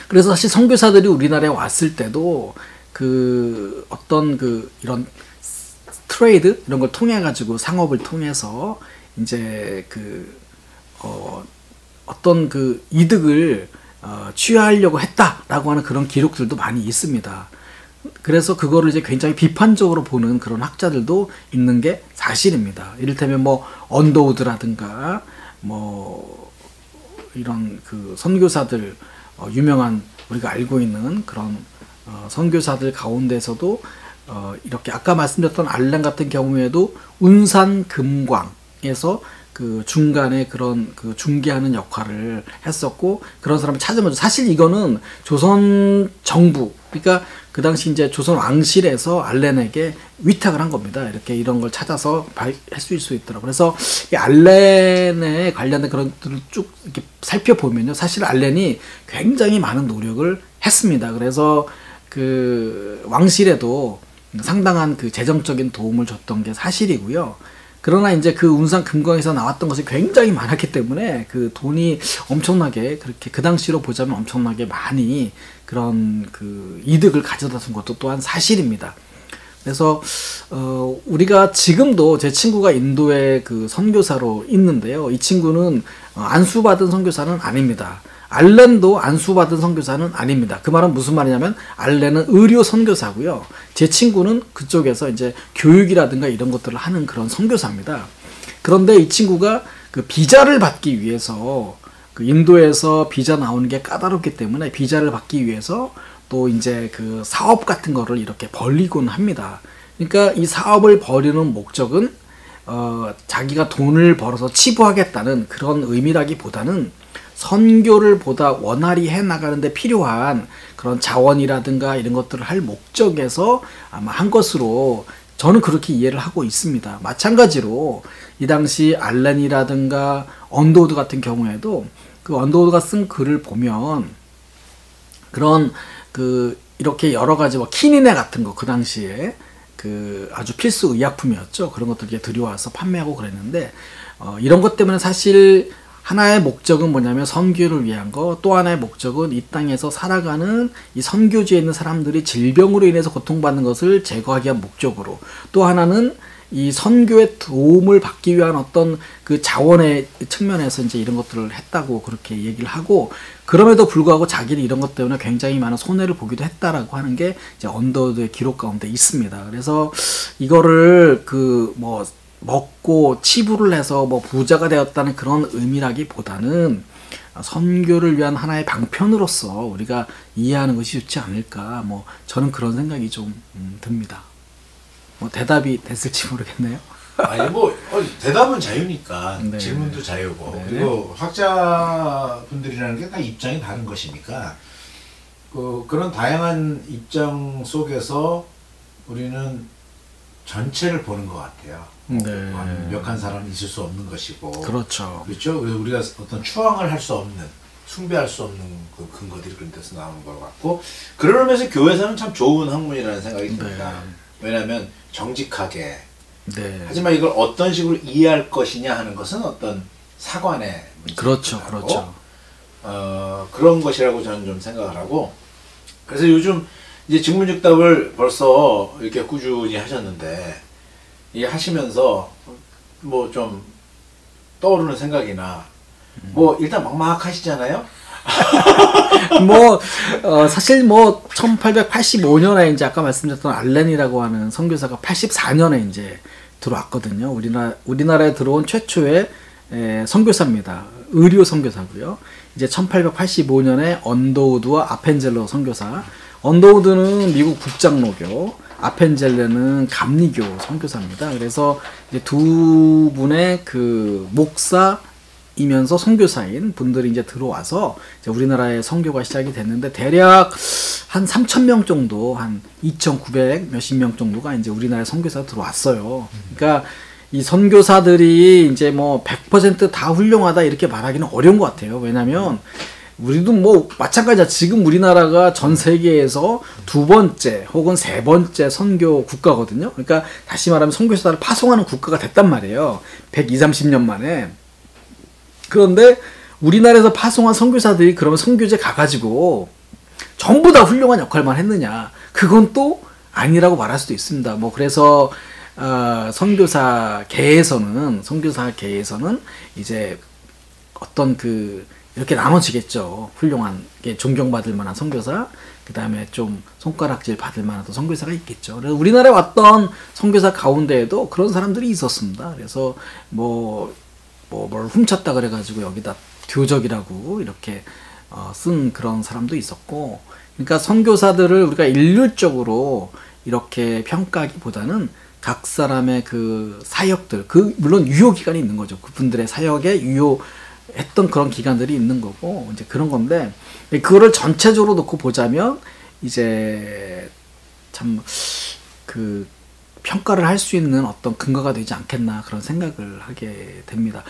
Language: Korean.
그래서 사실 선교사들이 우리나라에 왔을 때도 그 어떤 그 이런 트레이드 이런 걸 통해 가지고 상업을 통해서 이제 그 어떤 그 이득을 취하하려고 했다라고 하는 그런 기록들도 많이 있습니다. 그래서 그거를 이제 굉장히 비판적으로 보는 그런 학자들도 있는 게 사실입니다. 이를테면 뭐 언더우드라든가 뭐 이런 그 선교사들 유명한 우리가 알고 있는 그런 선교사들 가운데서도 이렇게 아까 말씀드렸던 알렌 같은 경우에도 운산금광에서 그 중간에 그런 그 중개하는 역할을 했었고 그런 사람을 찾으면서 사실 이거는 조선 정부 그러니까 그 당시 이제 조선 왕실에서 알렌에게 위탁을 한 겁니다. 이렇게 이런 걸 찾아서 했을 수 있더라고요. 그래서 이 알렌에 관련된 그런 것들을 쭉 이렇게 살펴보면요. 사실 알렌이 굉장히 많은 노력을 했습니다. 그래서 그 왕실에도 상당한 그 재정적인 도움을 줬던 게 사실이고요. 그러나 이제 그 운산금광에서 나왔던 것이 굉장히 많았기 때문에 그 돈이 엄청나게 그렇게 그 당시로 보자면 엄청나게 많이 그런 그 이득을 가져다 준 것도 또한 사실입니다. 그래서 우리가 지금도 제 친구가 인도의 그 선교사로 있는데요. 이 친구는 안수받은 선교사는 아닙니다. 알렌도 안수받은 선교사는 아닙니다. 그 말은 무슨 말이냐면 알렌은 의료 선교사고요. 제 친구는 그쪽에서 이제 교육이라든가 이런 것들을 하는 그런 선교사입니다. 그런데 이 친구가 그 비자를 받기 위해서 그 인도에서 비자 나오는 게 까다롭기 때문에 비자를 받기 위해서 또 이제 그 사업 같은 거를 이렇게 벌리곤 합니다. 그러니까 이 사업을 벌이는 목적은 자기가 돈을 벌어서 치부하겠다는 그런 의미라기보다는 선교를 보다 원활히 해나가는데 필요한 그런 자원이라든가 이런 것들을 할 목적에서 아마 한 것으로 저는 그렇게 이해를 하고 있습니다. 마찬가지로 이 당시 알렌이라든가 언더우드 같은 경우에도 그 언더우드가 쓴 글을 보면 그런 그 이렇게 여러 가지 뭐 키니네 같은 거 그 당시에 그 아주 필수 의약품이었죠. 그런 것들 이렇게 들여와서 판매하고 그랬는데 이런 것 때문에 사실 하나의 목적은 뭐냐면 선교를 위한 거, 또 하나의 목적은 이 땅에서 살아가는 이 선교지에 있는 사람들이 질병으로 인해서 고통받는 것을 제거하기 위한 목적으로, 또 하나는 이 선교의 도움을 받기 위한 어떤 그 자원의 측면에서 이제 이런 것들을 했다고 그렇게 얘기를 하고, 그럼에도 불구하고 자기는 이런 것 때문에 굉장히 많은 손해를 보기도 했다라고 하는 게 이제 언더우드의 기록 가운데 있습니다. 그래서 이거를 그 뭐 먹고 치부를 해서 뭐 부자가 되었다는 그런 의미라기보다는 선교를 위한 하나의 방편으로서 우리가 이해하는 것이 좋지 않을까, 뭐 저는 그런 생각이 좀 듭니다. 뭐 대답이 됐을지 모르겠네요. 아니 뭐 대답은 자유니까 네. 질문도 자유고 네. 그리고 학자분들이라는 게 다 입장이 다른 것이니까 그런 다양한 입장 속에서 우리는 전체를 보는 것 같아요. 네. 완벽한 사람은 있을 수 없는 것이고. 그렇죠. 그렇죠. 그래서 우리가 어떤 추앙을 할 수 없는, 숭배할 수 없는 그 근거들이 그런 데서 나오는 것 같고, 그런 의미에서 교회에서는 참 좋은 학문이라는 생각이 듭니다. 네. 왜냐하면 정직하게. 네. 하지만 이걸 어떤 식으로 이해할 것이냐 하는 것은 어떤 사관의 문제이기도 그렇죠. 하고, 그렇죠. 그런 것이라고 저는 좀 생각을 하고, 그래서 요즘 이제 직문즉답을 벌써 이렇게 꾸준히 하셨는데, 이 하시면서 뭐 좀 떠오르는 생각이나 뭐 일단 막막하시잖아요. 뭐 사실 뭐 1885년에 이제 아까 말씀드렸던 알렌이라고 하는 선교사가 84년에 이제 들어왔거든요. 우리나라에 들어온 최초의 선교사입니다. 의료 선교사고요. 이제 1885년에 언더우드와 아펜젤러 선교사. 언더우드는 미국 국장로교, 아펜젤레는 감리교 선교사입니다. 그래서 이제 두 분의 그 목사이면서 선교사인 분들이 이제 들어와서 이제 우리나라의 선교가 시작이 됐는데, 대략 한 3,000명 정도, 한 2,900 몇십 명 정도가 이제 우리나라에 선교사가 들어왔어요. 그러니까 이 선교사들이 이제 뭐 100% 다 훌륭하다 이렇게 말하기는 어려운 것 같아요. 왜냐면 우리도 뭐 마찬가지야. 지금 우리나라가 전 세계에서 두 번째 혹은 세 번째 선교 국가거든요. 그러니까 다시 말하면 선교사를 파송하는 국가가 됐단 말이에요. 120, 30년 만에. 그런데 우리나라에서 파송한 선교사들이 그러면 선교제 가가지고 전부 다 훌륭한 역할만 했느냐? 그건 또 아니라고 말할 수도 있습니다. 뭐 그래서 선교사계에서는 이제 어떤 그 이렇게 나눠지겠죠. 훌륭한 존경받을 만한 선교사, 그 다음에 좀 손가락질 받을 만한 또 선교사가 있겠죠. 그래서 우리나라에 왔던 선교사 가운데에도 그런 사람들이 있었습니다. 그래서 뭘 훔쳤다 그래가지고 여기다 교적이라고 이렇게 쓴 그런 사람도 있었고, 그러니까 선교사들을 우리가 일률적으로 이렇게 평가하기보다는 각 사람의 그 사역들, 물론 유효 기간이 있는 거죠. 그분들의 사역에 유효했던 그런 기간들이 있는 거고, 이제 그런 건데, 그거를 전체적으로 놓고 보자면 이제 참 그 평가를 할 수 있는 어떤 근거가 되지 않겠나 그런 생각을 하게 됩니다.